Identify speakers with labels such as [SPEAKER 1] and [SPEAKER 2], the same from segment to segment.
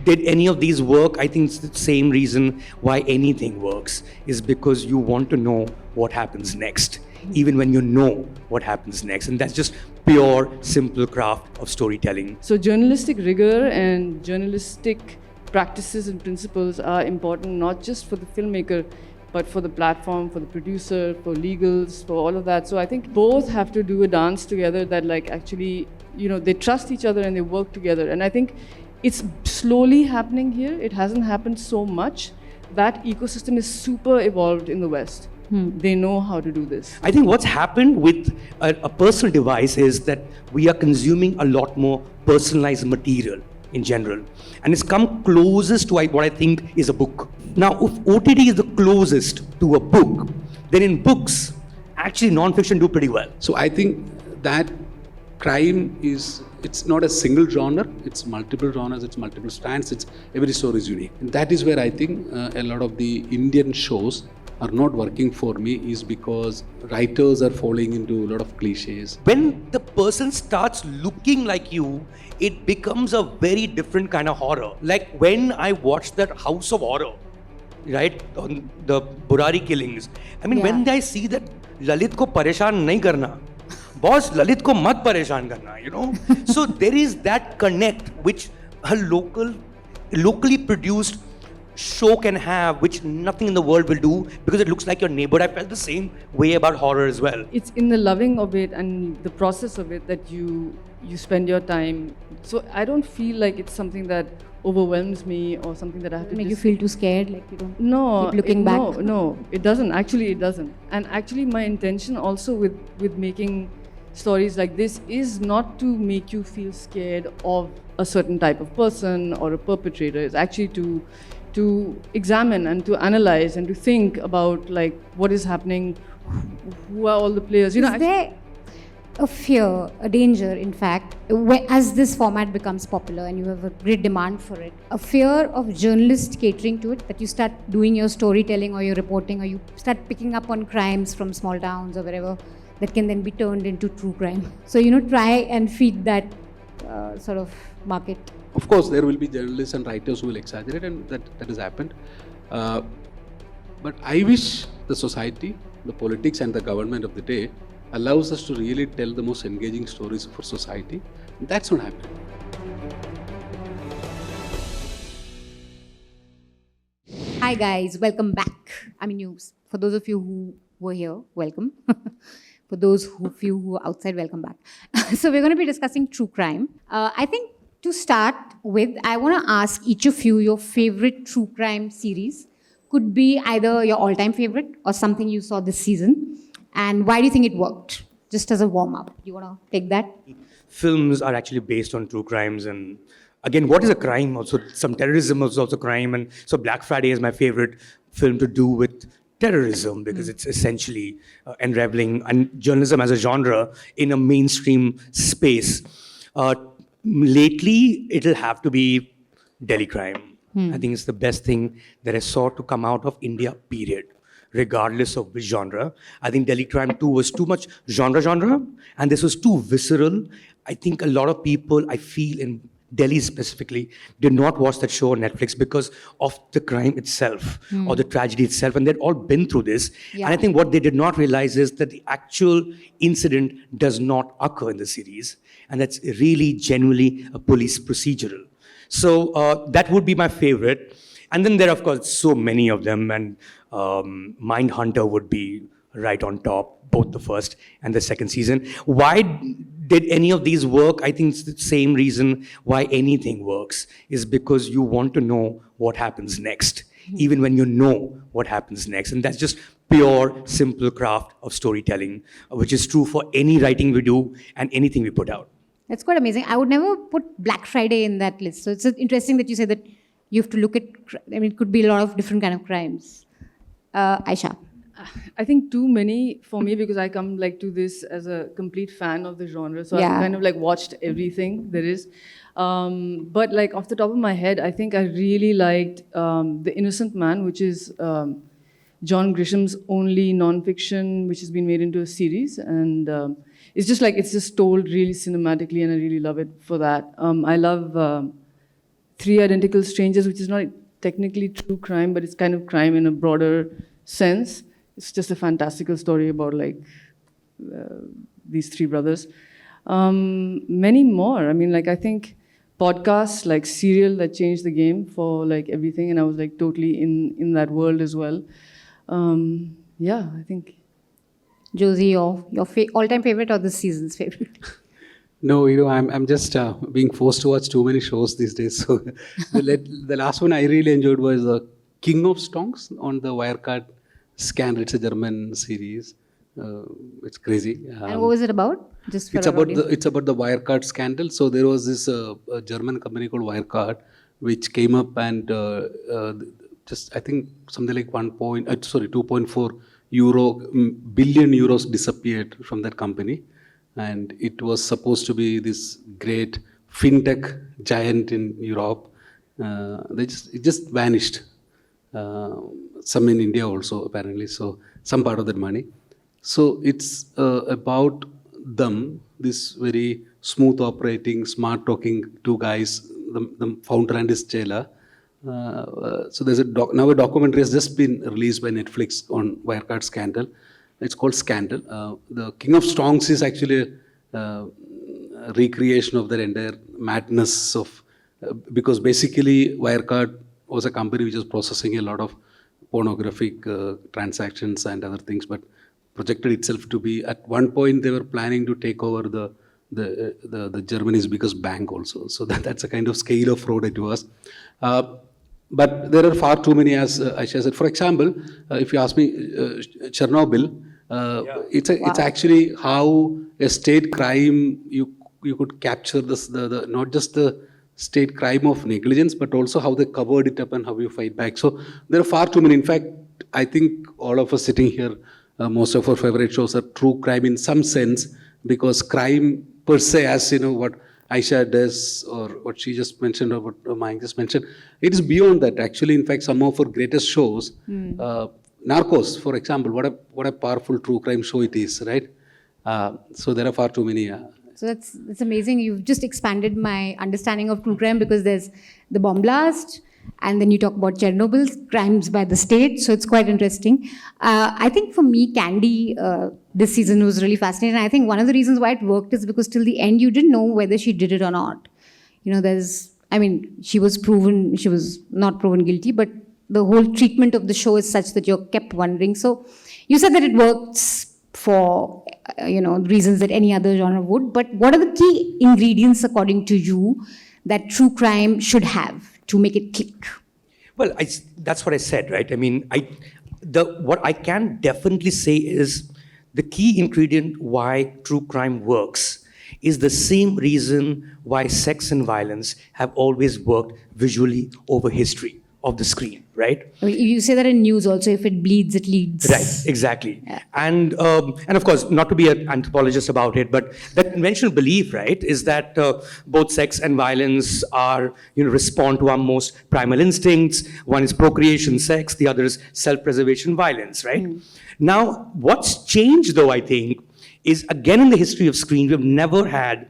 [SPEAKER 1] did any of these work? I think it's the same reason why anything works, is because you want to know what happens next, even when you know what happens next. And that's just pure, simple craft of storytelling.
[SPEAKER 2] So journalistic rigor and journalistic practices and principles are important, not just for the filmmaker, but for the platform, for the producer, for legals, for all of that. So I think both have to do a dance together that like actually, they trust each other and they work together. And I think it's slowly happening here. It hasn't happened so much. That ecosystem is super evolved in the West. They know how to do this.
[SPEAKER 1] I think what's happened with a personal device is that we are consuming a lot more personalized material in general. And it's come closest to what I think is a book. Now, if OTT is the closest to a book, then in books, actually non-fiction do pretty well.
[SPEAKER 3] So I think that crime it's not a single genre, it's multiple genres, it's multiple strands, every story is unique. And that is where I think a lot of the Indian shows are not working for me, is because writers are falling into a lot of cliches.
[SPEAKER 1] When the person starts looking like you, it becomes a very different kind of horror. Like when I watched that House of Horror, right, on the Burari killings, I mean, when I see that Lalit ko pareshan nahi karna, boss, Lalit ko mat pareshan karna, So there is that connect which a locally produced show can have, which nothing in the world will do, because it looks like your neighbor. I felt the same way about horror as well.
[SPEAKER 2] It's in the loving of it and the process of it that you spend your time. So I don't feel like it's something that overwhelms me or something that I have to
[SPEAKER 4] make you feel too scared, like you don't keep looking back.
[SPEAKER 2] No, it doesn't. Actually, it doesn't. And actually, my intention also with making stories like this is not to make you feel scared of a certain type of person or a perpetrator. It's actually to examine and to analyze and to think about like what is happening, who are all the players.
[SPEAKER 4] Is there a fear, a danger, in fact, as this format becomes popular and you have a great demand for it, a fear of journalists catering to it, that you start doing your storytelling or your reporting, or you start picking up on crimes from small towns or wherever that can then be turned into true crime? So, try and feed that sort of market.
[SPEAKER 3] Of course, there will be journalists and writers who will exaggerate, and that has happened. But I wish the society, the politics and the government of the day allows us to really tell the most engaging stories for society. That's not happening.
[SPEAKER 4] Hi guys, welcome back. For those of you who were here, welcome. For those of you who are outside, welcome back. So we're going to be discussing true crime. I think to start with, I want to ask each of you your favorite true crime series. Could be either your all-time favorite or something you saw this season. And why do you think it worked? Just as a warm-up. You want to take that?
[SPEAKER 1] Films are actually based on true crimes. And again, what is a crime? Also, some terrorism is also crime. And so Black Friday is my favorite film to do with terrorism, because it's essentially unraveling and journalism as a genre in a mainstream space. Lately, it'll have to be Delhi crime. I think it's the best thing that I saw to come out of India, period, regardless of which genre. I think Delhi crime 2 was too much genre, and this was too visceral. I think a lot of people, I feel in Delhi specifically, did not watch that show on Netflix because of the crime itself or the tragedy itself, and they'd all been through this. And I think what they did not realize is that the actual incident does not occur in the series, and that's really genuinely a police procedural. So that would be my favorite. And then there are, of course, so many of them, and Mindhunter would be right on top, both the first and the second season. Why did any of these work? I think it's the same reason why anything works, is because you want to know what happens next, even when you know what happens next. And that's just pure, simple craft of storytelling, which is true for any writing we do and anything we put out.
[SPEAKER 4] That's quite amazing. I would never put Black Friday in that list. So it's interesting that you say that you have to look at, it could be a lot of different kind of crimes. Ayesha.
[SPEAKER 2] I think too many for me, because I come to this as a complete fan of the genre. So I've kind of watched everything there is. But off the top of my head, I think I really liked The Innocent Man, which is John Grisham's only nonfiction, which has been made into a series. And it's just told really cinematically, and I really love it for that. I love Three Identical Strangers, which is not technically true crime, but it's kind of crime in a broader sense. It's just a fantastical story about like these three brothers. Many more. I mean, like I think podcasts like Serial that changed the game for like everything, and I was like totally in that world as well. Yeah, I think.
[SPEAKER 4] Josy, your all-time favorite or this season's favorite?
[SPEAKER 3] No, I'm just being forced to watch too many shows these days. So the last one I really enjoyed was King of Stonks on the Wirecard scandal. It's a German series. It's crazy.
[SPEAKER 4] And what was it about? Just for
[SPEAKER 3] it's about the Wirecard scandal. So there was this a German company called Wirecard, which came up and just I think something like 2.4 billion euros disappeared from that company. And it was supposed to be this great fintech giant in Europe. It just vanished. Some in India also apparently. So some part of that money. So it's about them, this very smooth operating, smart talking two guys, the founder and his jailer. So there's now a documentary has just been released by Netflix on Wirecard scandal. It's called Scandal. The King of Stonks is actually a recreation of their entire madness of because basically Wirecard was a company which was processing a lot of pornographic transactions and other things, but projected itself to be at one point they were planning to take over the Germany's biggest bank also. So that's a kind of scale of fraud it was. But there are far too many, as Ayesha said. For example, if you ask me, Chernobyl. It's actually how a state crime you could capture this the not just the state crime of negligence, but also how they covered it up and how you fight back. So there are far too many. In fact, I think all of us sitting here, most of our favorite shows are true crime in some sense, because crime per se, as you know what Ayesha does or what she just mentioned or what Mayank just mentioned, it is beyond that. Actually, in fact, some of our greatest shows. Narcos, for example, what a powerful true crime show it is, right? So there are far too many.
[SPEAKER 4] So that's amazing. You've just expanded my understanding of true crime because there's the bomb blast, and then you talk about Chernobyl's crimes by the state. So it's quite interesting. I think for me, Candy this season was really fascinating. I think one of the reasons why it worked is because till the end you didn't know whether she did it or not. You know, she was not proven guilty, but the whole treatment of the show is such that you're kept wondering. So you said that it works for, reasons that any other genre would. But what are the key ingredients, according to you, that true crime should have to make it click?
[SPEAKER 1] Well, that's what I said, right? I mean, what I can definitely say is the key ingredient why true crime works is the same reason why sex and violence have always worked visually over history of the screen, right?
[SPEAKER 4] I mean, you say that in news also, if it bleeds, it leads.
[SPEAKER 1] Right, exactly. Yeah. And of course, not to be an anthropologist about it, but the conventional belief, right, is that both sex and violence are, respond to our most primal instincts. One is procreation, sex, the other is self-preservation, violence, right? Now, what's changed though, I think, is again in the history of screen, we've never had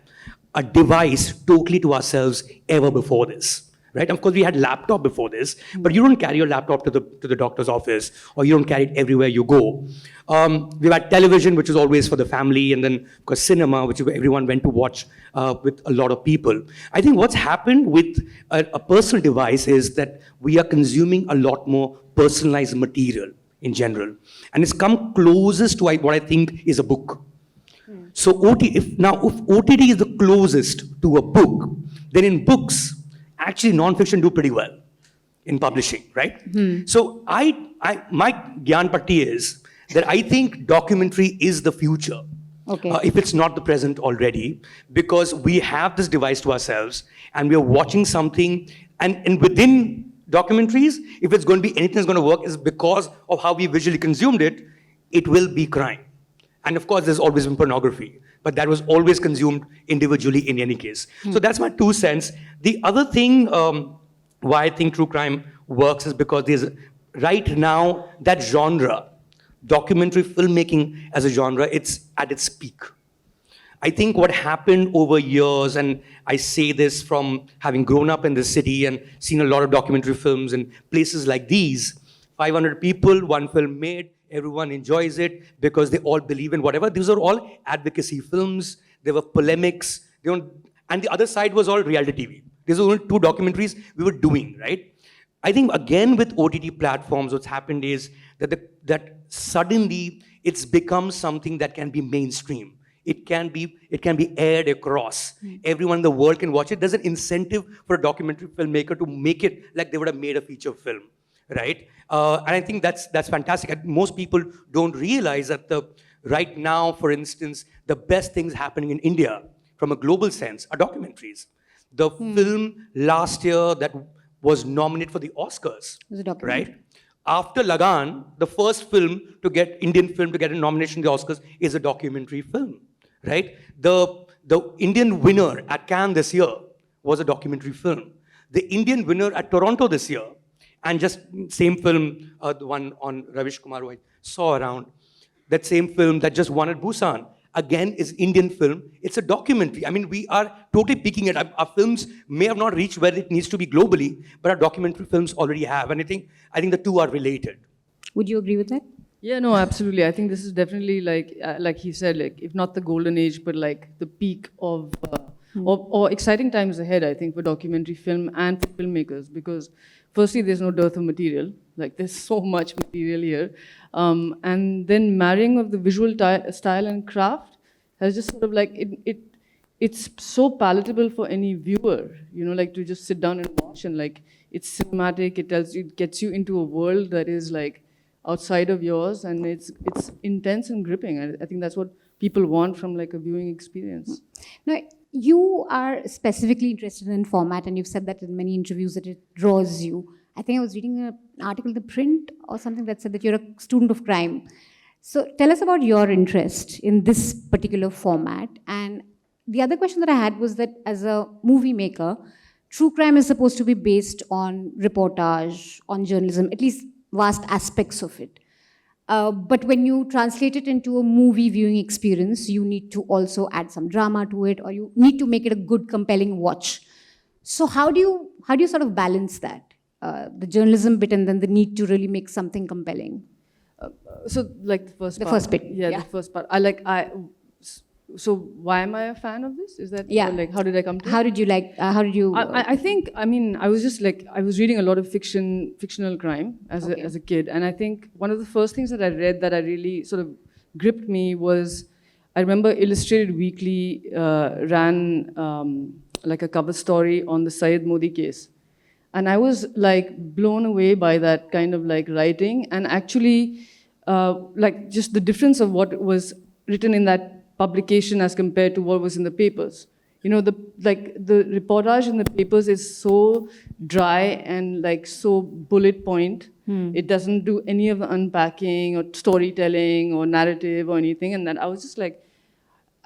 [SPEAKER 1] a device totally to ourselves ever before this. Right? Of course, we had laptop before this, but you don't carry your laptop to the doctor's office, or you don't carry it everywhere you go. We've had television, which is always for the family, and then, of course, cinema, which everyone went to watch with a lot of people. I think what's happened with a personal device is that we are consuming a lot more personalized material in general. And it's come closest to what I think is a book. So if OTT is the closest to a book, then in books, actually nonfiction do pretty well in publishing, right? So my Gyan Patti is that I think documentary is the future.
[SPEAKER 4] Okay.
[SPEAKER 1] If it's not the present already, because we have this device to ourselves and we are watching something, and within documentaries, if it's going to be anything that's going to work is because of how we visually consumed it, it will be crime. And of course, there's always been pornography, but that was always consumed individually in any case. So that's my 2 cents. The other thing why I think true crime works is because there's right now that genre, documentary filmmaking as a genre, it's at its peak. I think what happened over years, and I say this from having grown up in the city and seen a lot of documentary films in places like these, 500 people, one film made, everyone enjoys it because they all believe in whatever. These are all advocacy films. There were polemics. And the other side was all reality TV. These were only two documentaries we were doing, right? I think, again, with OTT platforms, what's happened is that suddenly it's become something that can be mainstream. It can be aired across. Everyone in the world can watch it. There's an incentive for a documentary filmmaker to make it like they would have made a feature film, right? And I think that's fantastic. And most people don't realize that right now, for instance, the best things happening in India, from a global sense, are documentaries. The film last year that was nominated for the Oscars,
[SPEAKER 4] was a documentary.
[SPEAKER 1] right? After Lagan, the first Indian film to get a nomination in the Oscars is a documentary film, right? The Indian winner at Cannes this year was a documentary film. The Indian winner at Toronto this year, and just same film, the one on Ravish Kumar who I saw around, that same film that just won at Busan, again, is Indian film. It's a documentary. I mean, we are totally peaking it. Our films may have not reached where it needs to be globally, but our documentary films already have. And I think the two are related.
[SPEAKER 4] Would you agree with that?
[SPEAKER 2] Yeah, no, absolutely. I think this is definitely like he said, like if not the golden age, but like the peak of or exciting times ahead. I think for documentary film and for filmmakers, because firstly, there's no dearth of material. Like there's so much material here, and then marrying of the visual style and craft has just sort of like it's so palatable for any viewer. You know, like to just sit down and watch, and like it's cinematic. It gets you into a world that is like outside of yours, and it's intense and gripping. I think that's what people want from like a viewing experience.
[SPEAKER 4] Now, you are specifically interested in format, and you've said that in many interviews that it draws you. I think I was reading an article in The Print or something that said that you're a student of crime. So tell us about your interest in this particular format. And the other question that I had was that as a movie maker, true crime is supposed to be based on reportage, on journalism, at least vast aspects of it. But when you translate it into a movie viewing experience, you need to also add some drama to it, or you need to make it a good, compelling watch. So how do you sort of balance that? The journalism bit and then the need to really make something compelling?
[SPEAKER 2] So like the first part.
[SPEAKER 4] The first bit.
[SPEAKER 2] Yeah, the first part. So why am I a fan of this? Is that
[SPEAKER 4] Yeah.
[SPEAKER 2] or like how did I come to it?
[SPEAKER 4] How did you?
[SPEAKER 2] I think, I mean, I was just like, I was reading a lot of fictional crime as a kid. And I think one of the first things that I read that I really sort of gripped me was, I remember Illustrated Weekly ran like a cover story on the Syed Modi case. And I was like blown away by that kind of like writing, and actually like just the difference of what was written in that publication as compared to what was in the papers. You know, the reportage in the papers is so dry and like so bullet point. It doesn't do any of the unpacking or storytelling or narrative or anything. And that I was just like,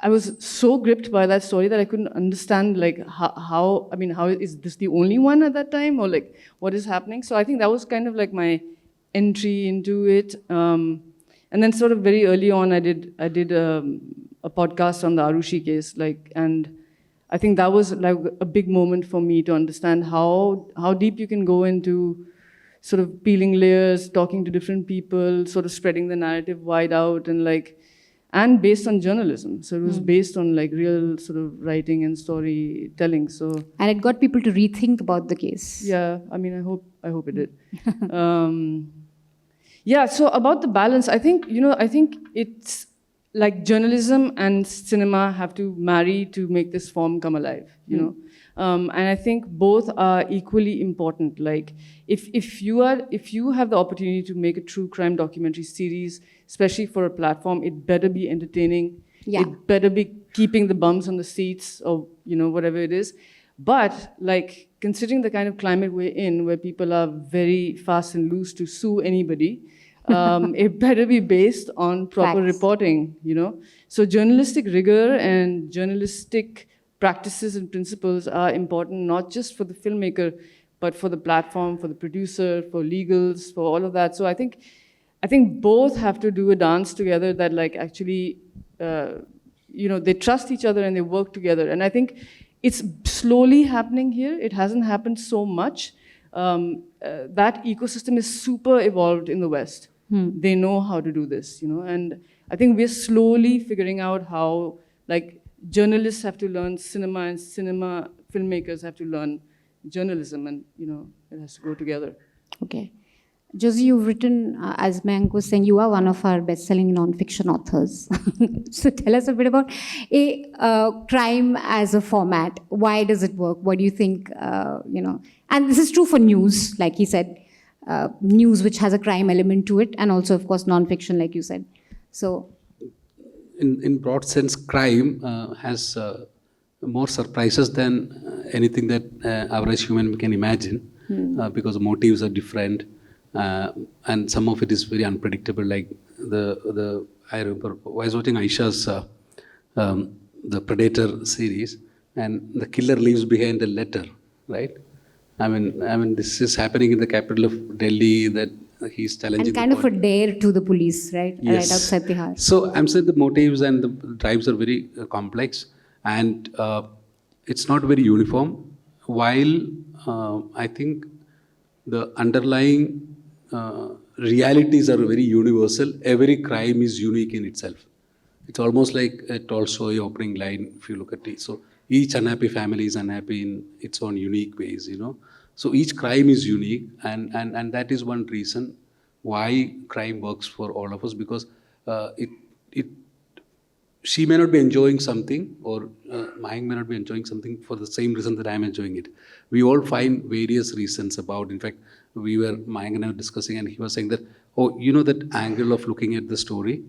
[SPEAKER 2] I was so gripped by that story that I couldn't understand like how is this the only one at that time, or like what is happening? So I think that was kind of like my entry into it. And then sort of very early on, I did a podcast on the Arushi case, like, and I think that was like a big moment for me to understand how deep you can go into sort of peeling layers, talking to different people, sort of spreading the narrative wide out, and based on journalism. So it was based on like real sort of writing and storytelling. So
[SPEAKER 4] and it got people to rethink about the case.
[SPEAKER 2] yeah, I mean, I hope it did. Yeah, so about the balance, I think it's like journalism and cinema have to marry to make this form come alive, you know? And I think both are equally important. Like if you have the opportunity to make a true crime documentary series, especially for a platform, it better be entertaining.
[SPEAKER 4] Yeah.
[SPEAKER 2] It better be keeping the bums on the seats, or whatever it is. But like considering the kind of climate we're in, where people are very fast and loose to sue anybody, it better be based on proper
[SPEAKER 4] Facts.
[SPEAKER 2] reporting, So journalistic rigor and journalistic practices and principles are important, not just for the filmmaker, but for the platform, for the producer, for legals, for all of that. So I think both have to do a dance together that like actually, they trust each other and they work together. And I think it's slowly happening here. It hasn't happened so much. That ecosystem is super evolved in the West. They know how to do this, and I think we're slowly figuring out how, like, journalists have to learn cinema and filmmakers have to learn journalism, and, it has to go together.
[SPEAKER 4] Okay. Josy, you've written, as Mayank was saying, you are one of our best-selling non-fiction authors. So tell us a bit about crime as a format. Why does it work? What do you think, And this is true for news, like he said, news which has a crime element to it, and also, of course, non-fiction, like you said. So,
[SPEAKER 3] in broad sense, crime has more surprises than anything that average human can imagine, because the motives are different. And some of it is very unpredictable. Like I remember I was watching Ayesha's the Predator series, and the killer leaves behind a letter, right? I mean, this is happening in the capital of Delhi, that he's challenging.
[SPEAKER 4] And kind of a dare to the police, right?
[SPEAKER 3] Yes.
[SPEAKER 4] Right outside the house.
[SPEAKER 3] So I'm saying the motives and the drives are very complex, and it's not very uniform. While I think the underlying realities are very universal. Every crime is unique in itself. It's almost like a Tolstoy opening line, if you look at it. So each unhappy family is unhappy in its own unique ways, So each crime is unique, and that is one reason why crime works for all of us, because she may not be enjoying something, or Mayank may not be enjoying something for the same reason that I'm enjoying it. We all find various reasons about. In fact, Mayank and I were discussing, and he was saying that, that angle of looking at the story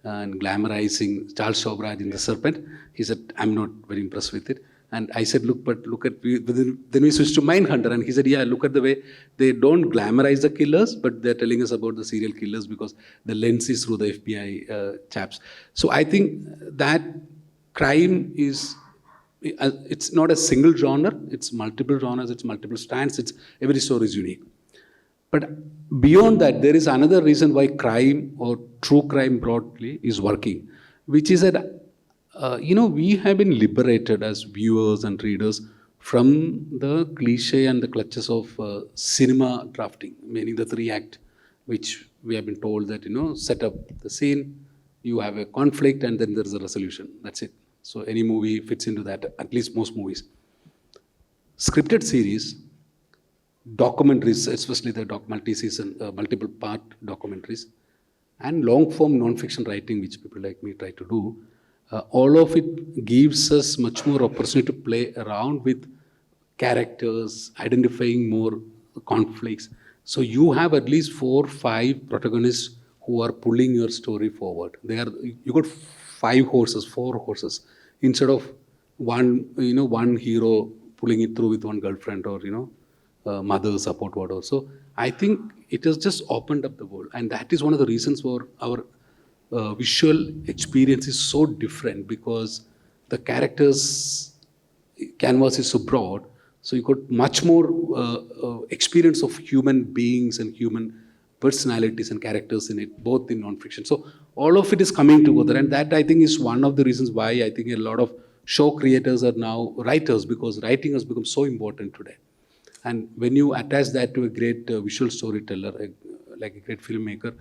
[SPEAKER 3] and glamorizing Charles Shobraj in The Serpent. He said, I'm not very impressed with it. And I said, look at, then we switched to Mindhunter, and he said, yeah, look at the way they don't glamorize the killers, but they're telling us about the serial killers because the lens is through the FBI chaps. So I think that crime is, it's not a single genre, it's multiple genres, it's multiple strands, every story is unique. But beyond that, there is another reason why crime, or true crime broadly, is working, which is that we have been liberated as viewers and readers from the cliché and the clutches of cinema drafting, meaning the 3-act, which we have been told that, set up the scene, you have a conflict, and then there's a resolution. That's it. So any movie fits into that, at least most movies. Scripted series, documentaries, especially the multi-season, multiple part documentaries, and long-form non-fiction writing, which people like me try to do, all of it gives us much more opportunity to play around with characters, identifying more conflicts. So you have at least 4 or 5 protagonists who are pulling your story forward. You got 4 horses, instead of one hero pulling it through with one girlfriend, or mother support, whatever. So I think it has just opened up the world, and that is one of the reasons for our visual experience is so different, because the characters canvas is so broad, so you got much more experience of human beings and human personalities and characters in it, both in non-fiction. So all of it is coming together, and that I think is one of the reasons why I think a lot of show creators are now writers, because writing has become so important today. And when you attach that to a great visual storyteller, like a great filmmaker,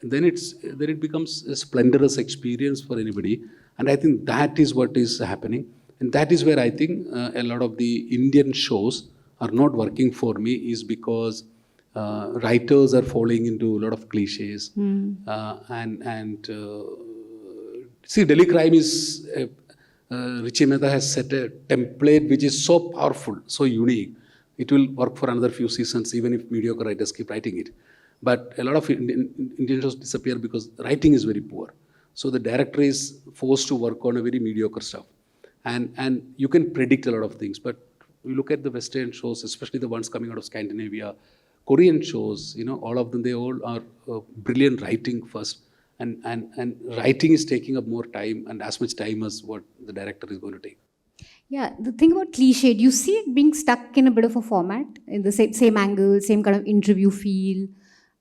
[SPEAKER 3] then it becomes a splendorous experience for anybody. And I think that is what is happening. And that is where I think a lot of the Indian shows are not working for me, is because writers are falling into a lot of cliches. See, Delhi Crime is, Richie Mehta has set a template which is so powerful, so unique. It will work for another few seasons, even if mediocre writers keep writing it. But a lot of Indian shows disappear because writing is very poor. So the director is forced to work on a very mediocre stuff. And you can predict a lot of things. But you look at the Western shows, especially the ones coming out of Scandinavia, Korean shows, all of them, they all are brilliant writing first. And writing is taking up more time, and as much time as what the director is going to take.
[SPEAKER 4] Yeah, the thing about cliché, do you see it being stuck in a bit of a format, in the same angle, same kind of interview feel?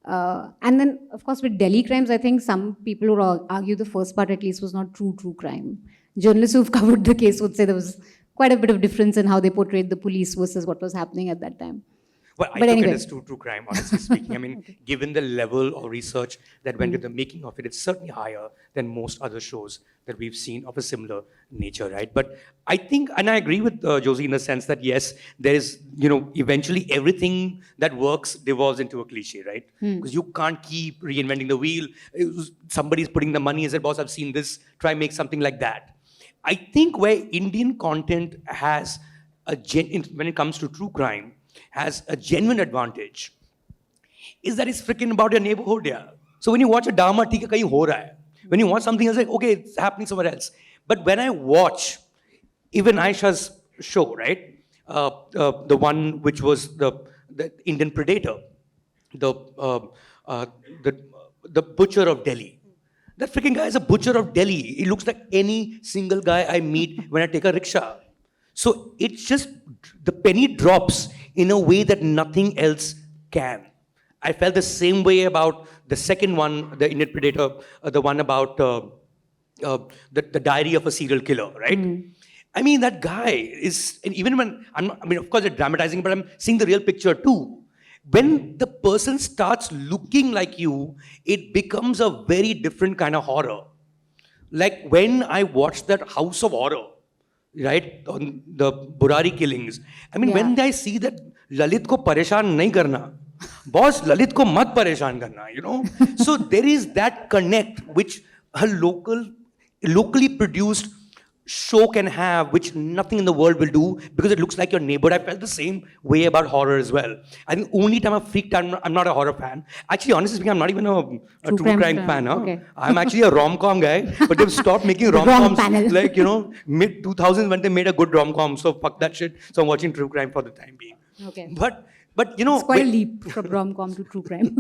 [SPEAKER 4] And then, of course, with Delhi crimes, I think some people would argue the first part at least was not true crime. Journalists who've covered the case would say there was quite a bit of difference in how they portrayed the police versus what was happening at that time.
[SPEAKER 1] Well, I
[SPEAKER 4] But
[SPEAKER 1] took
[SPEAKER 4] anyway.
[SPEAKER 1] it as true crime, honestly speaking. I mean, given the level of research that went into the making of it, it's certainly higher than most other shows that we've seen of a similar nature, right? But I think, and I agree with Josy in the sense that, yes, there is, eventually everything that works devolves into a cliche, right? Because you can't keep reinventing the wheel. Somebody's putting the money and said, boss, I've seen this, try make something like that. I think where Indian content has when it comes to true crime, has a genuine advantage is that it's freaking about your neighborhood, yeah. So when you watch a drama, theek hai, kahin ho raha hai. When you watch something else, like, okay, it's happening somewhere else. But when I watch even Ayesha's show, right, the one which was the Indian Predator, the butcher of Delhi. That freaking guy is a butcher of Delhi. He looks like any single guy I meet when I take a rickshaw. So it's just, the penny drops in a way that nothing else can. I felt the same way about the second one, the Indian Predator, the one about the diary of a serial killer, right? I mean, that guy is, and even when, of course, they're dramatizing, but I'm seeing the real picture too. When the person starts looking like you, it becomes a very different kind of horror. Like when I watched that House of Horror, right, on the Burari killings. I mean, when I see that Lalit ko pareshan nahi karna, boss, Lalit ko mat pareshan karna, So there is that connect which a locally produced show can have, which nothing in the world will do because it looks like your neighbor. I felt the same way about horror as well. I think only time I freaked out, I'm not a horror fan. Actually, honestly speaking, I'm not even a true crime fan. Huh? Okay. I'm actually a rom-com guy, but they've stopped making rom-coms like, mid-2000s when they made a good rom-com. So fuck that shit. So I'm watching true crime for the time being.
[SPEAKER 4] Okay.
[SPEAKER 1] But
[SPEAKER 4] it's quite a leap from rom-com to true crime.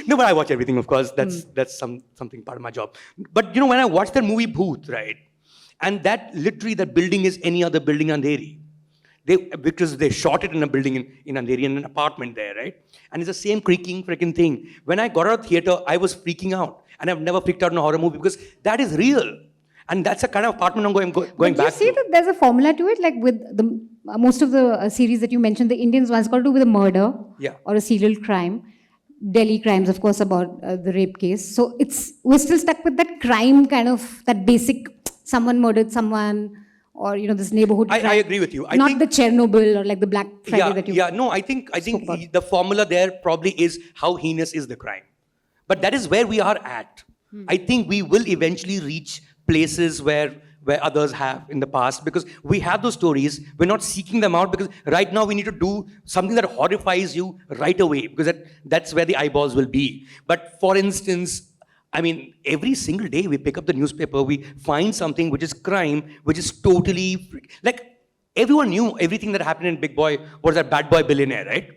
[SPEAKER 1] No, but I watch everything, of course. That's something part of my job. But when I watched that movie Bhoot, right? And that literally, that building is any other building in Andheri. Because they shot it in a building in Andheri, in an apartment there, right? And it's the same creaking freaking thing. When I got out of theater, I was freaking out. And I've never freaked out in a horror movie because that is real. And that's the kind of apartment I'm going back to.
[SPEAKER 4] You see that there's a formula to it, like with the most of the series that you mentioned, the Indians one's got to do with a murder or a serial crime. Delhi crimes, of course, about the rape case. So we're still stuck with that crime kind of, that basic, someone murdered someone, or this neighborhood crime.
[SPEAKER 1] I agree with you. I
[SPEAKER 4] Not
[SPEAKER 1] think,
[SPEAKER 4] the Chernobyl or like the Black Friday that you.
[SPEAKER 1] Yeah, no, I think the formula there probably is how heinous is the crime. But that is where we are at. I think we will eventually reach places where others have in the past, because we have those stories. We're not seeking them out because right now we need to do something that horrifies you right away, because that's where the eyeballs will be. But for instance, I mean, every single day we pick up the newspaper, we find something which is crime, which is totally, like everyone knew everything that happened in Big Boy was that Bad Boy Billionaire, right?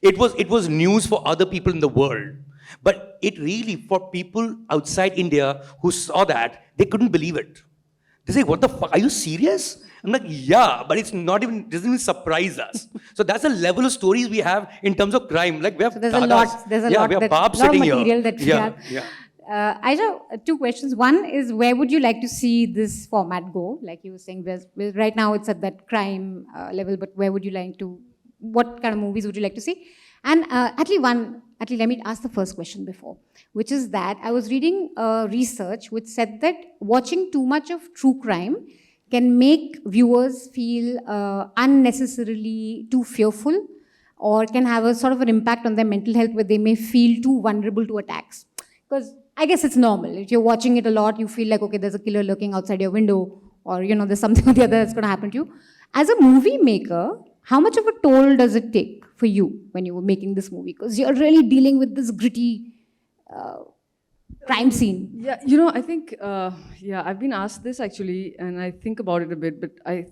[SPEAKER 1] It was news for other people in the world. But it really, for people outside India who saw that, they couldn't believe it. They say, what the fuck, are you serious? I'm like, yeah, but it doesn't even surprise us. So that's the level of stories we have in terms of crime. Like we have
[SPEAKER 4] there's a lot
[SPEAKER 1] we have Bob sitting here.
[SPEAKER 4] Material that we have. Ayesha, two questions. One is, where would you like to see this format go? Like you were saying, right now it's at that crime level, but where would you like to, what kind of movies would you like to see? And let me ask the first question before, which is that I was reading research which said that watching too much of true crime can make viewers feel unnecessarily too fearful, or can have a sort of an impact on their mental health where they may feel too vulnerable to attacks. Because I guess it's normal. If you're watching it a lot, you feel like, okay, there's a killer lurking outside your window, or there's something or the other that's going to happen to you. As a movie maker, how much of a toll does it take for you when you were making this movie? Because you're really dealing with this gritty crime scene.
[SPEAKER 2] Yeah, I think, I've been asked this actually, and I think about it a bit, but I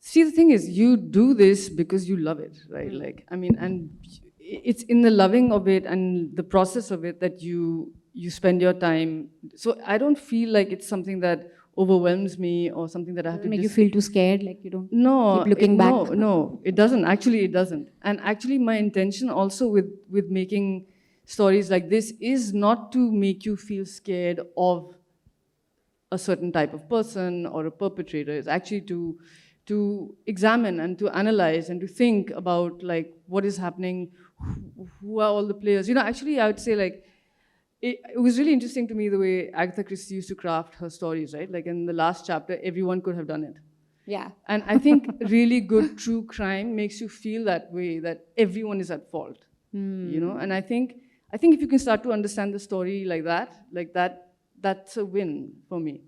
[SPEAKER 2] see, the thing is, you do this because you love it, right? Like, I mean, and it's in the loving of it and the process of it that you spend your time. So I don't feel like it's something that, overwhelms me or something that I have to
[SPEAKER 4] Make you feel too scared, like you don't
[SPEAKER 2] no,
[SPEAKER 4] keep looking back?
[SPEAKER 2] No, it doesn't. Actually, it doesn't. And actually, my intention also with making stories like this is not to make you feel scared of a certain type of person or a perpetrator. It's actually to examine and to analyze and to think about like what is happening, who are all the players. You know, actually, I would say like it was really interesting to me the way Agatha Christie used to craft her stories, right? Like in the last chapter, everyone could have done it.
[SPEAKER 4] Yeah.
[SPEAKER 2] And I think really good true crime makes you feel that way, that everyone is at fault. You know, and I think if you can start to understand the story like that, that's a win for me.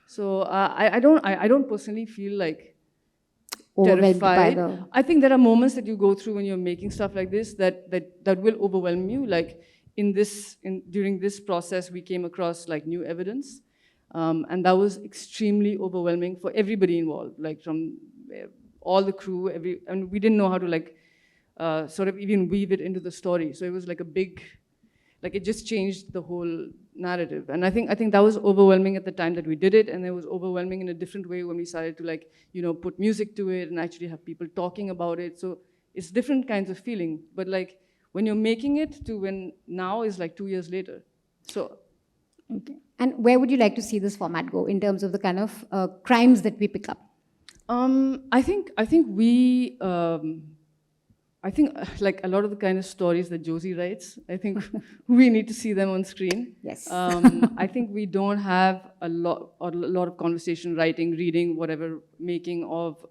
[SPEAKER 2] So I don't personally feel like
[SPEAKER 4] Overwhelmed by
[SPEAKER 2] terrified.
[SPEAKER 4] the...
[SPEAKER 2] I think there are moments that you go through when you're making stuff like this that will overwhelm you. Like during this process, we came across like new evidence, and that was extremely overwhelming for everybody involved. Like from all the crew, and we didn't know how to like sort of even weave it into the story. So it was like a big, like it just changed the whole narrative. And I think that was overwhelming at the time that we did it, and it was overwhelming in a different way when we started to like, you know, put music to it and actually have people talking about it. So it's different kinds of feeling. But like when you're making it to when now is like 2 years later. So.
[SPEAKER 4] Okay. And where would you like to see this format go in terms of the kind of crimes that we pick up?
[SPEAKER 2] I think like a lot of the kind of stories that Josy writes, I think we need to see them on screen.
[SPEAKER 4] Yes.
[SPEAKER 2] I think we don't have a lot of conversation, writing, reading, whatever, making of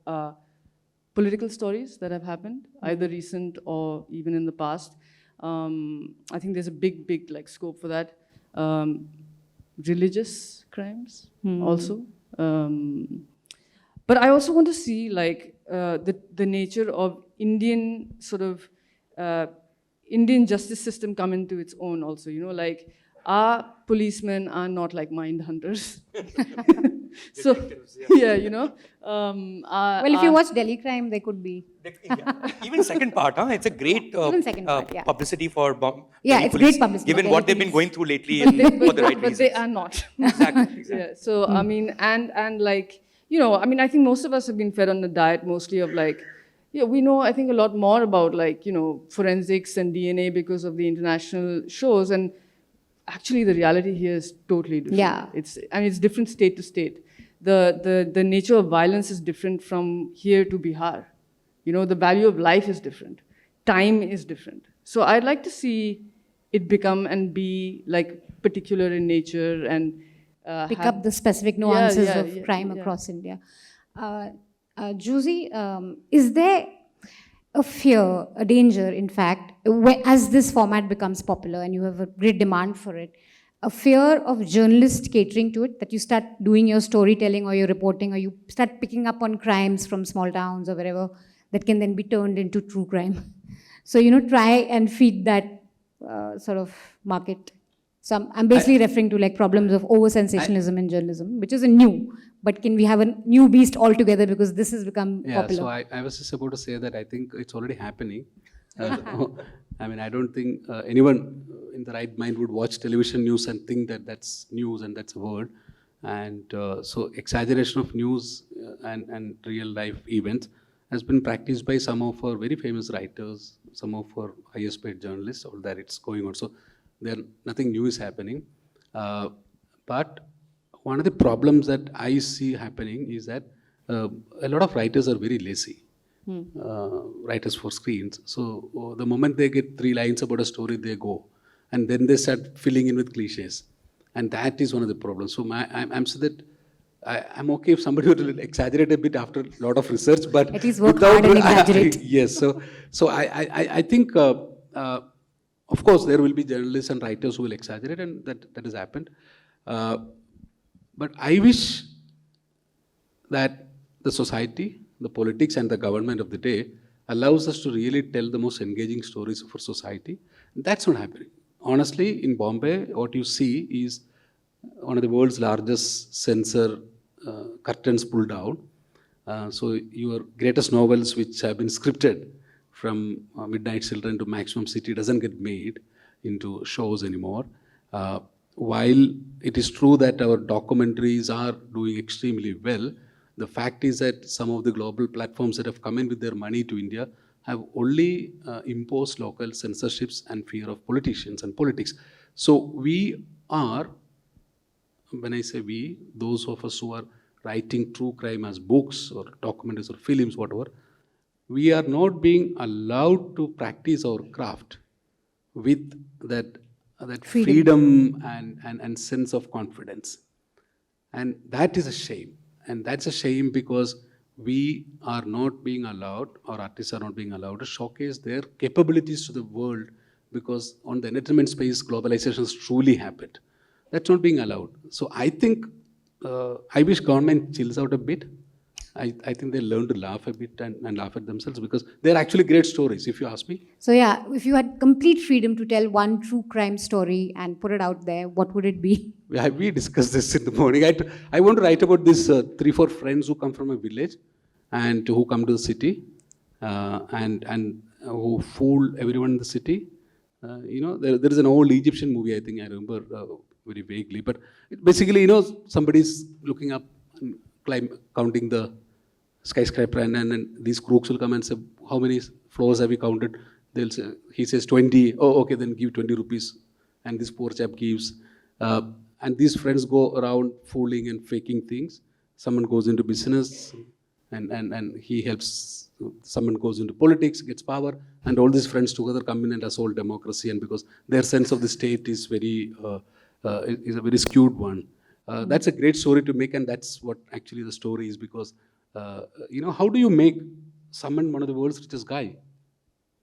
[SPEAKER 2] political stories that have happened, either recent or even in the past. I think there's a big like scope for that. Religious crimes also. But I also want to see like the nature of Indian sort of Indian justice system come into its own also, you know, like our policemen are not like mind hunters. So, yeah, you know.
[SPEAKER 4] Well, if you watch Delhi Crime, they could be.
[SPEAKER 1] Even second part, huh? It's a great
[SPEAKER 4] Even second part, yeah.
[SPEAKER 1] publicity for
[SPEAKER 4] Yeah,
[SPEAKER 1] Delhi
[SPEAKER 4] it's
[SPEAKER 1] police,
[SPEAKER 4] great publicity
[SPEAKER 1] given
[SPEAKER 4] for
[SPEAKER 1] what
[SPEAKER 4] Delhi
[SPEAKER 1] they've been
[SPEAKER 4] police.
[SPEAKER 1] going through lately for the right
[SPEAKER 2] but
[SPEAKER 1] reasons.
[SPEAKER 2] they are not.
[SPEAKER 1] Exactly.
[SPEAKER 2] Yeah, so I mean, and like, you know, I mean, I think most of us have been fed on the diet mostly of like, yeah, we know, I think, a lot more about like, you know, forensics and DNA because of the international shows, and actually the reality here is totally different.
[SPEAKER 4] Yeah.
[SPEAKER 2] It's different state to state. The nature of violence is different from here to Bihar. You know, the value of life is different. Time is different. So I'd like to see it become and be like particular in nature and
[SPEAKER 4] Pick up the specific nuances of crime
[SPEAKER 2] yeah.
[SPEAKER 4] across India. Josy, is there a fear, a danger, in fact, as this format becomes popular and you have a great demand for it, a fear of journalists catering to it, that you start doing your storytelling or your reporting, or you start picking up on crimes from small towns or wherever that can then be turned into true crime? So, you know, try and feed that sort of market. So I'm basically referring to like problems of over-sensationalism in journalism, which is a new, but can we have a new beast altogether because this has become popular?
[SPEAKER 3] So I was just about to say that I think it's already happening. I mean, I don't think anyone in the right mind would watch television news and think that that's news and that's a word. And so exaggeration of news and real life events has been practiced by some of our very famous writers, some of our highest paid journalists, all that it's going on. So nothing new is happening. But one of the problems that I see happening is that a lot of writers are very lazy. Writers for screens. So the moment they get 3 lines about a story, they go. And then they start filling in with cliches. And that is one of the problems. So I'm so that I'm okay if somebody would exaggerate a bit after a lot of research, but
[SPEAKER 4] at least work hard and exaggerate.
[SPEAKER 3] Yes. So I think, of course, there will be journalists and writers who will exaggerate, and that has happened. But I wish that the society, the politics and the government of the day allows us to really tell the most engaging stories for society. That's not happening. Honestly, in Bombay, what you see is one of the world's largest censor curtains pulled down. So your greatest novels which have been scripted from Midnight Children to Maximum City doesn't get made into shows anymore. while it is true that our documentaries are doing extremely well, the fact is that some of the global platforms that have come in with their money to India have only imposed local censorships and fear of politicians and politics. So we are, when I say we, those of us who are writing true crime as books or documentaries or films, whatever, we are not being allowed to practice our craft with that freedom and sense of confidence. And that is a shame. And that's a shame because we are not being allowed, or artists are not being allowed to showcase their capabilities to the world, because on the entertainment space, globalization has truly happened. That's not being allowed. So I think, I wish government chills out a bit. I think they learn to laugh a bit and laugh at themselves, because they're actually great stories, if you ask me.
[SPEAKER 4] So yeah, if you had complete freedom to tell one true crime story and put it out there, what would it be?
[SPEAKER 3] We discussed this in the morning. I want to write about these 3-4 friends who come from a village and who come to the city and who fool everyone in the city. There is an old Egyptian movie, I think I remember very vaguely, but basically, somebody's looking up and counting the skyscraper, and these crooks will come and say, how many floors have you counted? They'll say, he says 20. Oh, okay, then give 20 rupees. And this poor chap gives. And these friends go around fooling and faking things. Someone goes into business and he helps. Someone goes into politics, gets power, and all these friends together come in and assault democracy. And because their sense of the state is is a very skewed one. That's a great story to make, and that's what actually the story is, because, how do you make someone one of the world's richest guy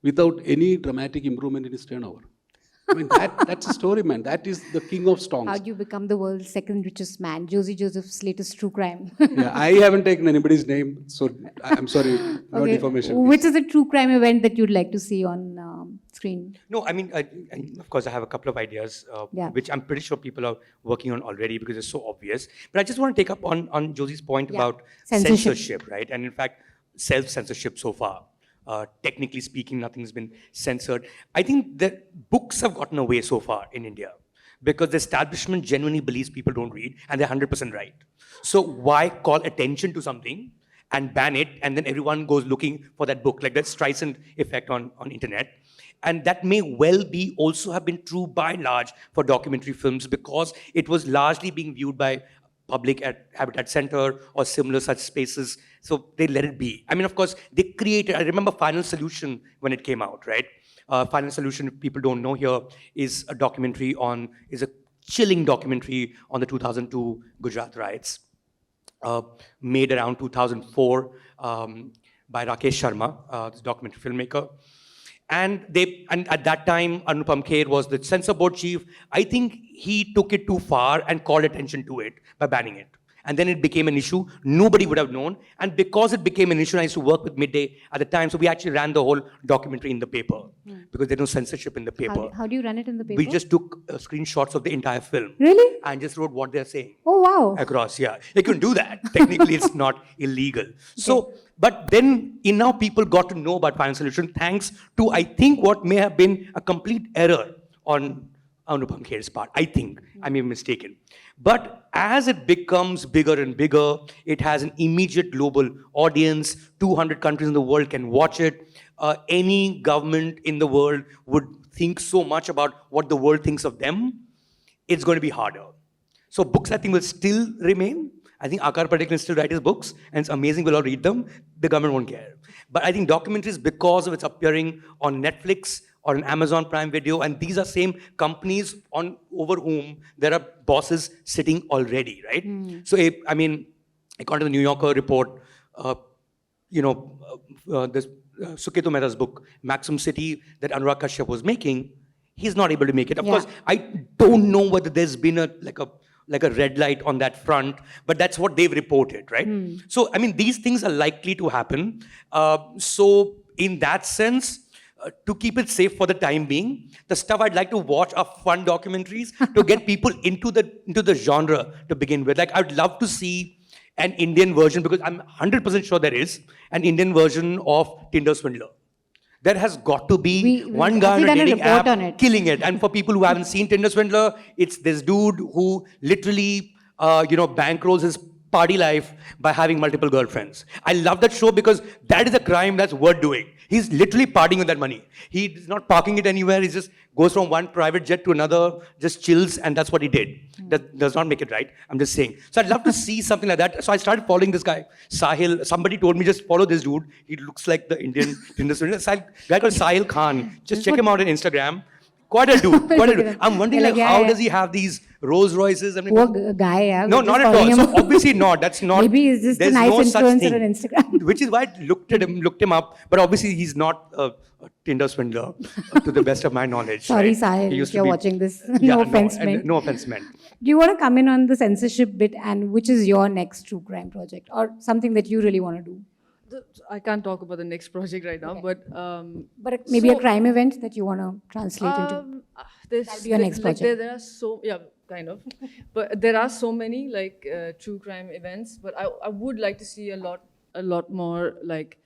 [SPEAKER 3] without any dramatic improvement in his turnover? I mean, that's a story, man. That is the king of stonks.
[SPEAKER 4] How do you become the world's second richest man? Josy Joseph's latest true crime.
[SPEAKER 3] Yeah, I haven't taken anybody's name, so I'm sorry, no defamation.
[SPEAKER 4] Which is a true crime event that you'd like to see on screen?
[SPEAKER 1] No, I mean, of course, I have a couple of ideas, which I'm pretty sure people are working on already because it's so obvious. But I just want to take up on Josy's point about censorship, right? And in fact, self-censorship so far. Technically speaking, nothing's been censored. I think that books have gotten away so far in India because the establishment genuinely believes people don't read, and they're 100% right. So why call attention to something and ban it, and then everyone goes looking for that book, like that Streisand effect on internet. And that may well be also have been true by and large for documentary films, because it was largely being viewed by public at Habitat Center or similar such spaces. So they let it be. I mean, of course, they created, I remember Final Solution when it came out, right? Final Solution, if people don't know here, is a chilling documentary on the 2002 Gujarat riots, made around 2004 by Rakesh Sharma, this documentary filmmaker. And at that time, Anupam Kher was the censor board chief. I think he took it too far and called attention to it by banning it. And then it became an issue. Nobody would have known. And because it became an issue, I used to work with Midday at the time. So we actually ran the whole documentary in the paper because there's no censorship in the paper.
[SPEAKER 4] How do you run it in the paper?
[SPEAKER 1] We just took screenshots of the entire film.
[SPEAKER 4] Really?
[SPEAKER 1] And just wrote what they're saying.
[SPEAKER 4] Oh, wow.
[SPEAKER 1] Across, yeah. You can do that. Technically, it's not illegal. Okay. So, but then now people got to know about Final Solution thanks to, I think, what may have been a complete error on Anupam Kher's part. I think. I may be mistaken. But as it becomes bigger and bigger, it has an immediate global audience. 200 countries in the world can watch it. Any government in the world would think so much about what the world thinks of them. It's going to be harder. So books, I think, will still remain. I think Akar Patel can still write his books, and it's amazing, we'll all read them. The government won't care. But I think documentaries, because of its appearing on Netflix or on Amazon Prime Video, and these are same companies over whom there are bosses sitting already, right? So, I mean, according to the New Yorker report, this Suketu Mehta's book, Maximum City, that Anurag Kashyap was making, he's not able to make it. Of course, I don't know whether there's been a red light on that front, but that's what they've reported, right? So, I mean, these things are likely to happen. So, in that sense, to keep it safe for the time being, the stuff I'd like to watch are fun documentaries to get people into the genre to begin with. Like, I'd love to see an Indian version, because I'm 100% sure there is an Indian version of Tinder Swindler. there has got to be
[SPEAKER 4] We
[SPEAKER 1] one guy on a
[SPEAKER 4] actually done a
[SPEAKER 1] dating
[SPEAKER 4] report
[SPEAKER 1] app
[SPEAKER 4] on it.
[SPEAKER 1] killing it. And for people who haven't seen Tinder Swindler, it's this dude who literally, bankrolls his party life by having multiple girlfriends. I love that show because that is a crime that's worth doing. He's literally partying with that money. He's not parking it anywhere. He just goes from one private jet to another, just chills, and that's what he did. That does not make it right. I'm just saying. So I'd love to see something like that. So I started following this guy, Sahil. Somebody told me just follow this dude. He looks like the Indian guy called Sahil Khan. Just check him out on Instagram. Quite a dude. Quite a dude. I'm wondering how does he have these Rolls Royces? I mean,
[SPEAKER 4] Poor guy, yeah.
[SPEAKER 1] no,
[SPEAKER 4] We're
[SPEAKER 1] not
[SPEAKER 4] just
[SPEAKER 1] at all.
[SPEAKER 4] calling him-
[SPEAKER 1] So obviously not. That's not.
[SPEAKER 4] Maybe he's just a
[SPEAKER 1] there's
[SPEAKER 4] nice
[SPEAKER 1] no such
[SPEAKER 4] influencer
[SPEAKER 1] thing.
[SPEAKER 4] on Instagram.
[SPEAKER 1] Which is why I looked him up. But obviously he's not a Tinder swindler, to the best of my knowledge.
[SPEAKER 4] Sorry,
[SPEAKER 1] right?
[SPEAKER 4] Sahil,
[SPEAKER 1] He
[SPEAKER 4] if
[SPEAKER 1] used to
[SPEAKER 4] you're
[SPEAKER 1] be-
[SPEAKER 4] watching this.
[SPEAKER 1] Yeah,
[SPEAKER 4] No offense meant.
[SPEAKER 1] No offense meant.
[SPEAKER 4] Do you want to come in on the censorship bit and which is your next true crime project or something that you really want to do?
[SPEAKER 2] I can't talk about the next project right now, but
[SPEAKER 4] But maybe a
[SPEAKER 2] So-
[SPEAKER 4] crime event that you want to translate into.
[SPEAKER 2] there's
[SPEAKER 4] That'll be your next
[SPEAKER 2] like,
[SPEAKER 4] project.
[SPEAKER 2] there are so kind of, but there are so many like true crime events. But I would like to see a lot more like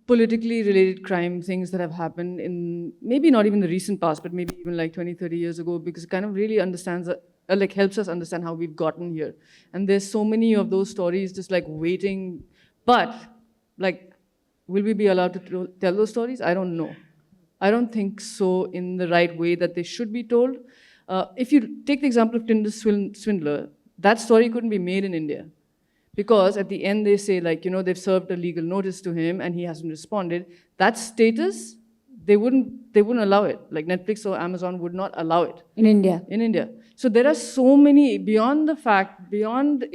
[SPEAKER 2] politically related crime things that have happened in maybe not even the recent past, but maybe even like 20, 30 years ago, because it kind of really understands like helps us understand how we've gotten here. And there's so many of those stories just like waiting. But like, will we be allowed to tell those stories? I don't know. I don't think so in the right way that they should be told. If you take the example of Tinder Swindler, that story couldn't be made in India. Because at the end they say like, they've served a legal notice to him and he hasn't responded. That status, they wouldn't allow it. Like Netflix or Amazon would not allow it.
[SPEAKER 4] In India.
[SPEAKER 2] In India. So there are so many, beyond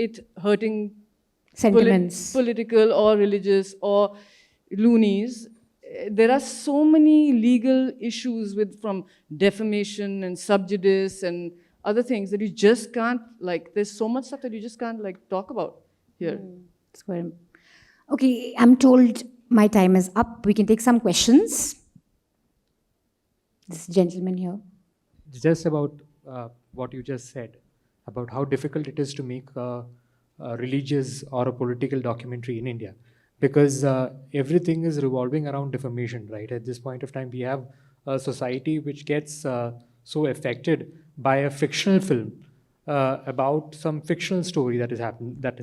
[SPEAKER 2] it hurting
[SPEAKER 4] Sentiments.
[SPEAKER 2] political or religious or loonies, there are so many legal issues from defamation and subjudice and other things that you just can't, there's so much stuff that you just can't, talk about here.
[SPEAKER 4] Okay, I'm told my time is up. We can take some questions. This gentleman here.
[SPEAKER 5] Just about what you just said, about how difficult it is to make a religious or a political documentary in India. Because everything is revolving around defamation, right? At this point of time, we have a society which gets so affected by a fictional film about some fictional story that has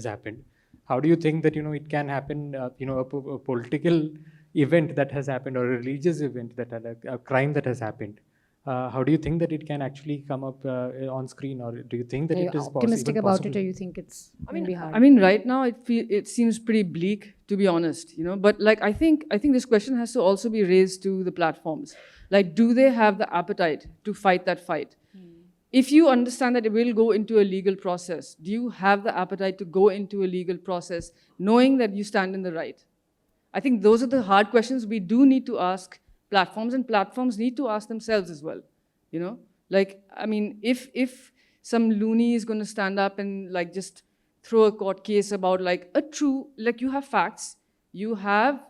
[SPEAKER 5] happened. How do you think that it can happen? A political event that has happened, or a religious event a crime that has happened. How do you think that it can actually come up on screen, or do you think that
[SPEAKER 4] Are you
[SPEAKER 5] it is
[SPEAKER 4] optimistic
[SPEAKER 5] even
[SPEAKER 4] about
[SPEAKER 5] possible?
[SPEAKER 4] it, or you think it's going to be hard?
[SPEAKER 2] I mean, right now it seems pretty bleak, to be honest. But I think this question has to also be raised to the platforms. Like, do they have the appetite to fight that fight? If you understand that it will go into a legal process, do you have the appetite to go into a legal process, knowing that you stand in the right? I think those are the hard questions we do need to ask platforms, and platforms need to ask themselves as well. If some loony is going to stand up and just throw a court case about you have facts, you have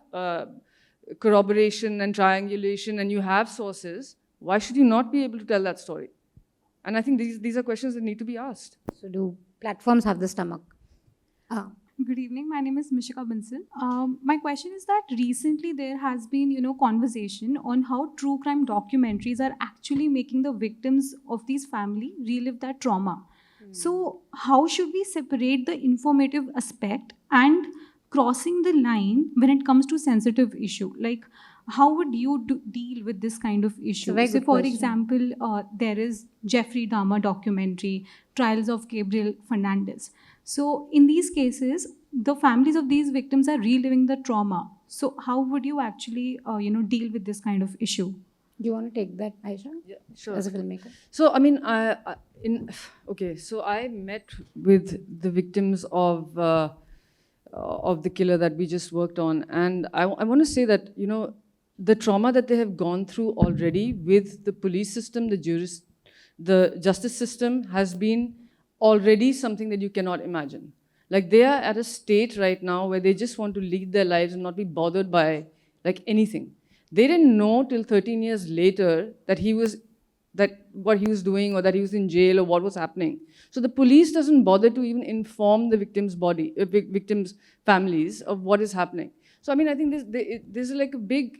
[SPEAKER 2] corroboration and triangulation, and you have sources, why should you not be able to tell that story? And I think these are questions that need to be asked.
[SPEAKER 4] So do platforms have the stomach?
[SPEAKER 6] Good evening. My name is Mishika Bansal. My question is that recently there has been, conversation on how true crime documentaries are actually making the victims of these families relive that trauma. So how should we separate the informative aspect and crossing the line when it comes to sensitive issue? Like, how would you deal with this kind of issue?
[SPEAKER 4] very
[SPEAKER 6] So,
[SPEAKER 4] good
[SPEAKER 6] for
[SPEAKER 4] question.
[SPEAKER 6] example, there is Jeffrey Dahmer documentary, Trials of Gabriel Fernandez. So, in these cases, the families of these victims are reliving the trauma. So, how would you actually, deal with this kind of issue?
[SPEAKER 4] Do you want to take that, Ayesha?
[SPEAKER 2] Yeah, sure.
[SPEAKER 4] As a filmmaker.
[SPEAKER 2] So, so I met with the victims of the killer that we just worked on, and I want to say that the trauma that they have gone through already with the police system, the justice system has been already something that you cannot imagine. Like, they are at a state right now where they just want to lead their lives and not be bothered by anything. They didn't know till 13 years later that what he was doing, or that he was in jail, or what was happening. So the police doesn't bother to even inform the victims' families of what is happening. So I mean, I think this is like a big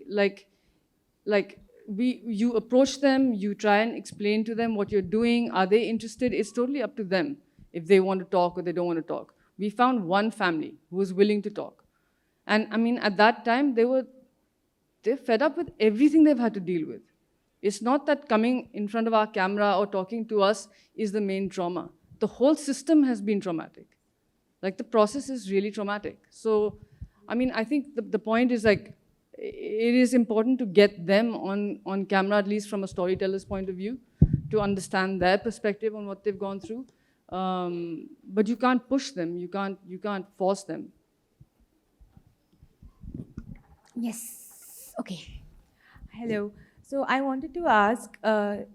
[SPEAKER 2] you approach them, you try and explain to them what you're doing. Are they interested? It's totally up to them if they want to talk or they don't want to talk. We found one family who was willing to talk. And I mean, at that time, they're fed up with everything they've had to deal with. It's not that coming in front of our camera or talking to us is the main trauma. The whole system has been traumatic. Like, the process is really traumatic. So, I mean, I think the point is, like, it is important to get them on camera, at least from a storyteller's point of view, to understand their perspective on what they've gone through. But you can't push them. You can't force them.
[SPEAKER 4] Yes. Okay.
[SPEAKER 7] Hello. So I wanted to ask, do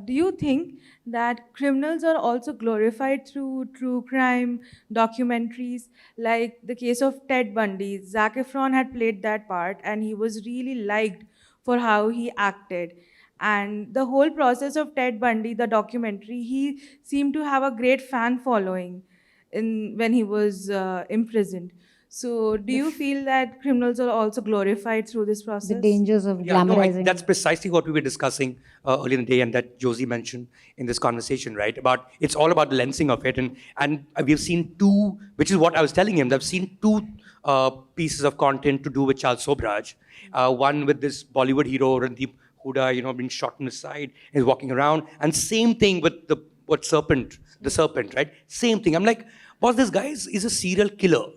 [SPEAKER 7] you think that criminals are also glorified through true crime documentaries? Like the case of Ted Bundy, Zac Efron had played that part and he was really liked for how he acted. And the whole process of Ted Bundy, the documentary, he seemed to have a great fan following when he was imprisoned. So do you feel that criminals are also glorified through this process?
[SPEAKER 4] The dangers of
[SPEAKER 1] Yeah, no,
[SPEAKER 4] glamorizing.
[SPEAKER 1] that's precisely what we were discussing earlier in the day, and that Josy mentioned in this conversation, right? It's all about the lensing of it, and we've seen two, which is what I was telling him. I've seen two pieces of content to do with Charles Sobraj. One with this Bollywood hero Randeep Hooda, being shot in the side, is walking around, and same thing with the serpent, right? Same thing. I'm like, boss, this guy is a serial killer.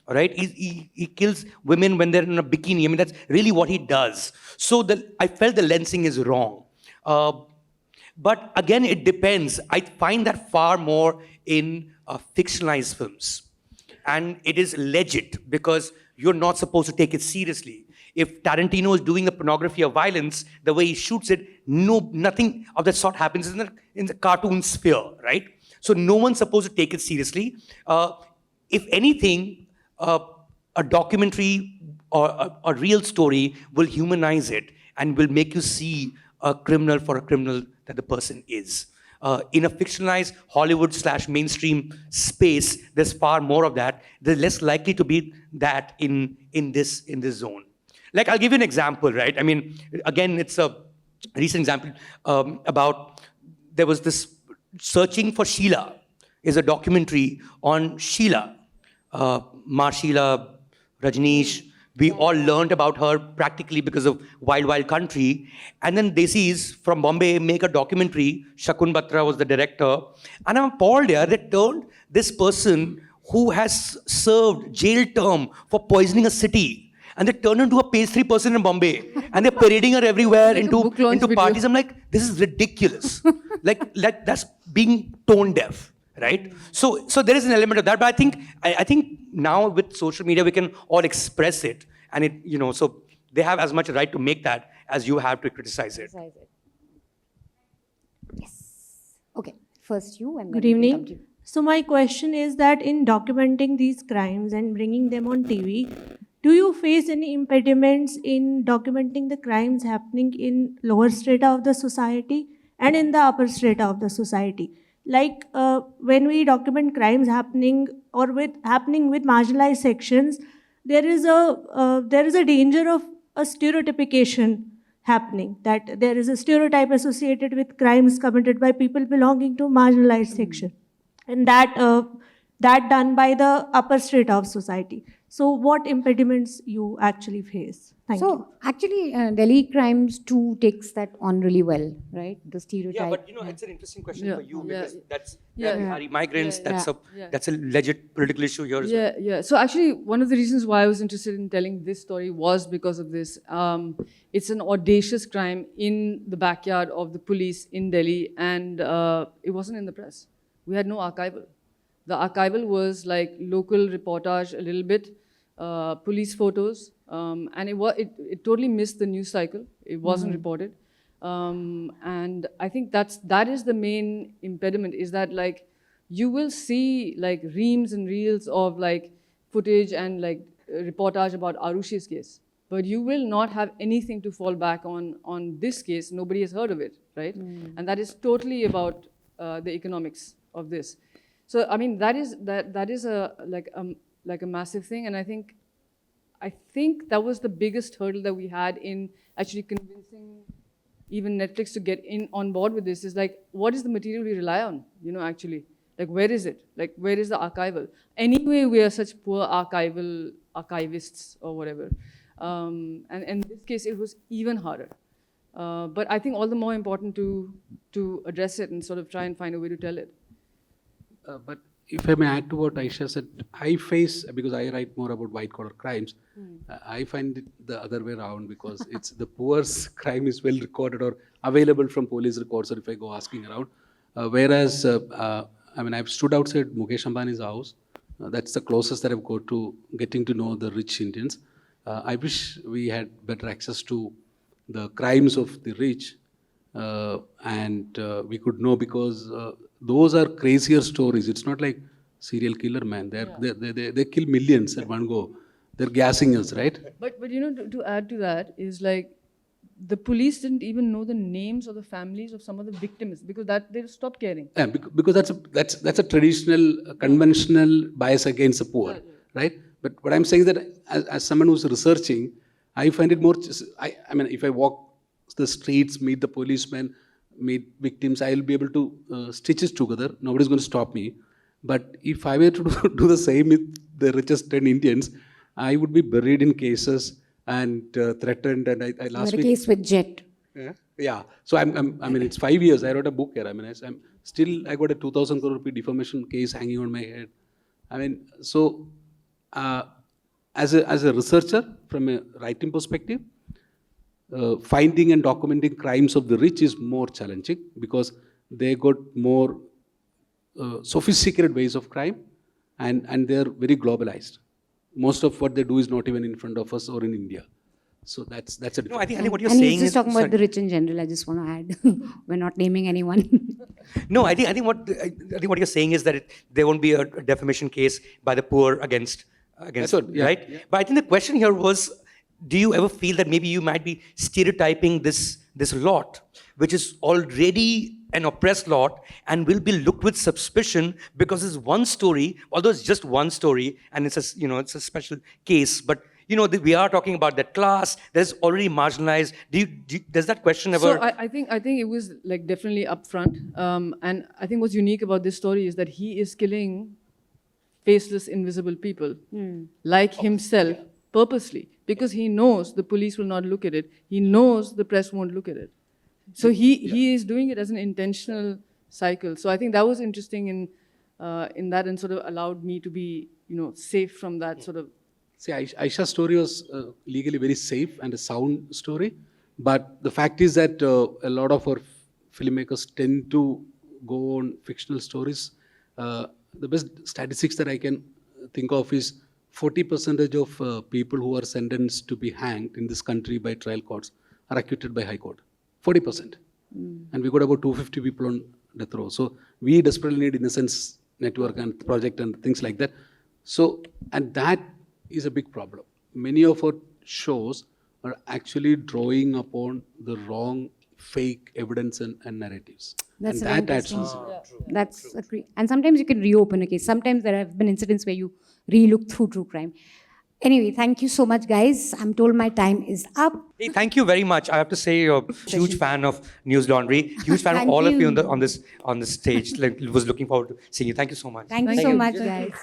[SPEAKER 1] All right, he kills women when they're in a bikini. I mean, that's really what he does. So I felt the lensing is wrong. But again, it depends. I find that far more in fictionalized films. And it is legit because you're not supposed to take it seriously. If Tarantino is doing the pornography of violence, the way he shoots it, nothing of that sort happens in the cartoon sphere, right? So no one's supposed to take it seriously. If anything, a documentary or a real story will humanize it and will make you see a criminal for a criminal that the person is. In a fictionalized Hollywood/mainstream space, there's far more of that. There's less likely to be that in this zone. Like, I'll give you an example, right? I mean, again, it's a recent example about, there was this Searching for Sheila is a documentary on Sheila. Sheila, Rajneesh, we all learned about her practically because of Wild Wild Country. And then Desis from Bombay make a documentary. Shakun Batra was the director. And I'm appalled here, they turned this person who has served jail term for poisoning a city, and they turned into a pastry person in Bombay. And they're parading her everywhere
[SPEAKER 2] Like
[SPEAKER 1] into parties. I'm like, this is ridiculous. like that's being tone deaf. Right, so there is an element of that, but I think now with social media we can all express it, and it so they have as much right to make that as you have to criticize it.
[SPEAKER 4] Yes. Okay. First you and then
[SPEAKER 8] Good
[SPEAKER 4] we can come
[SPEAKER 8] evening.
[SPEAKER 4] to you.
[SPEAKER 8] So my question is that in documenting these crimes and bringing them on TV, do you face any impediments in documenting the crimes happening in lower strata of the society and in the upper strata of the society? Like when we document crimes happening with marginalized sections, there is a danger of a stereotypication happening, that there is a stereotype associated with crimes committed by people belonging to marginalized section, and that done by the upper strata of society. So what impediments you actually face? Thank you.
[SPEAKER 4] So actually, Delhi Crimes 2 takes that on really well, right? The stereotype.
[SPEAKER 1] Yeah, but it's an interesting question
[SPEAKER 2] Yeah,
[SPEAKER 1] for you
[SPEAKER 2] yeah.
[SPEAKER 1] because that's
[SPEAKER 2] Yeah.
[SPEAKER 1] Bihari migrants.
[SPEAKER 2] Yeah.
[SPEAKER 1] That's a legit political issue here as well.
[SPEAKER 2] Yeah. So actually, one of the reasons why I was interested in telling this story was because of this. It's an audacious crime in the backyard of the police in Delhi, and it wasn't in the press. We had no archival. The archival was like local reportage a little bit, police photos, and it totally missed the news cycle. It wasn't reported. And I think that is the main impediment, is that like you will see like reams and reels of like footage and like reportage about Arushi's case, but you will not have anything to fall back on this case. Nobody has heard of it, right? And that is totally about the economics of this. So I mean that is a massive thing, and I think I think that was the biggest hurdle that we had in actually convincing even Netflix to get on board with this, is like, what is the material we rely on, actually? Like, where is it? Like, where is the archival? Anyway, we are such poor archivists or whatever. And in this case, it was even harder. But I think all the more important to address it and sort of try and find a way to tell it.
[SPEAKER 3] But if I may add to what Ayesha said, I face, because I write more about white-collar crimes, I find it the other way around, because it's the poor's crime is well recorded or available from police records, or if I go asking around. Whereas, I've stood outside Mukesh Ambani's house. That's the closest that I've got to getting to know the rich Indians. I wish we had better access to the crimes of the rich, and we could know, because those are crazier stories. It's not like serial killer, man. They kill millions at one go. They're gassing us, right?
[SPEAKER 2] But to add to that is like, the police didn't even know the names of the families of some of the victims, because they stopped caring.
[SPEAKER 3] Yeah, because that's a traditional, conventional bias against the poor, right? But what I'm saying is that as someone who's researching, I find it more. If I walk the streets, meet the policemen, meet victims, I'll be able to stitch it together. Nobody's going to stop me. But if I were to do the same with the richest 10 Indians, I would be buried in cases and threatened. And I last week.
[SPEAKER 4] A case with Jet.
[SPEAKER 3] Yeah. So it's 5 years. I wrote a book here. I got a 2,000 crore rupee defamation case hanging on my head. As a researcher, from a writing perspective, finding and documenting crimes of the rich is more challenging, because they got more sophisticated ways of crime, and they're very globalized. Most of what they do is not even in front of us or in India. So that's a difference.
[SPEAKER 1] No, I think what you're
[SPEAKER 4] And
[SPEAKER 1] saying
[SPEAKER 4] he's just
[SPEAKER 1] is
[SPEAKER 4] talking about the rich in general. I just want to add, we're not naming anyone.
[SPEAKER 1] No, I think what you're saying is that there won't be a defamation case by the poor against
[SPEAKER 3] That's what, yeah,
[SPEAKER 1] right?
[SPEAKER 3] yeah.
[SPEAKER 1] But I think the question here was, do you ever feel that maybe you might be stereotyping this lot, which is already an oppressed lot and will be looked with suspicion because it's one story, although it's just one story and it's a special case, but we are talking about that class that's already marginalized. Does that question ever?
[SPEAKER 2] So I think it was like definitely upfront, and I think what's unique about this story is that he is killing faceless, invisible people like himself purposely, because he knows the police will not look at it. He knows the press won't look at it. So he is doing it as an intentional cycle. So I think that was interesting in that, and sort of allowed me to be safe from that sort of.
[SPEAKER 3] See, Ayesha's story was legally very safe and a sound story, but the fact is that a lot of our filmmakers tend to go on fictional stories. The best statistics that I can think of is 40% of people who are sentenced to be hanged in this country by trial courts are acquitted by High Court. 40%. And we got about 250 people on death row. So we desperately need innocence network and project and things like that. So, and that is a big problem. Many of our shows are actually drawing upon the wrong, fake evidence and narratives.
[SPEAKER 4] That's
[SPEAKER 3] and that adds.
[SPEAKER 4] That's agree. And sometimes you can reopen a case. Sometimes there have been incidents where you re-look through true crime. Anyway, thank you so much, guys. I'm told my time is up.
[SPEAKER 1] Hey, thank you very much. I have to say, you're a huge fan of Newslaundry, huge fan of all of you on this stage. Was looking forward to seeing you. Thank you so much.
[SPEAKER 4] Thank you so much, guys.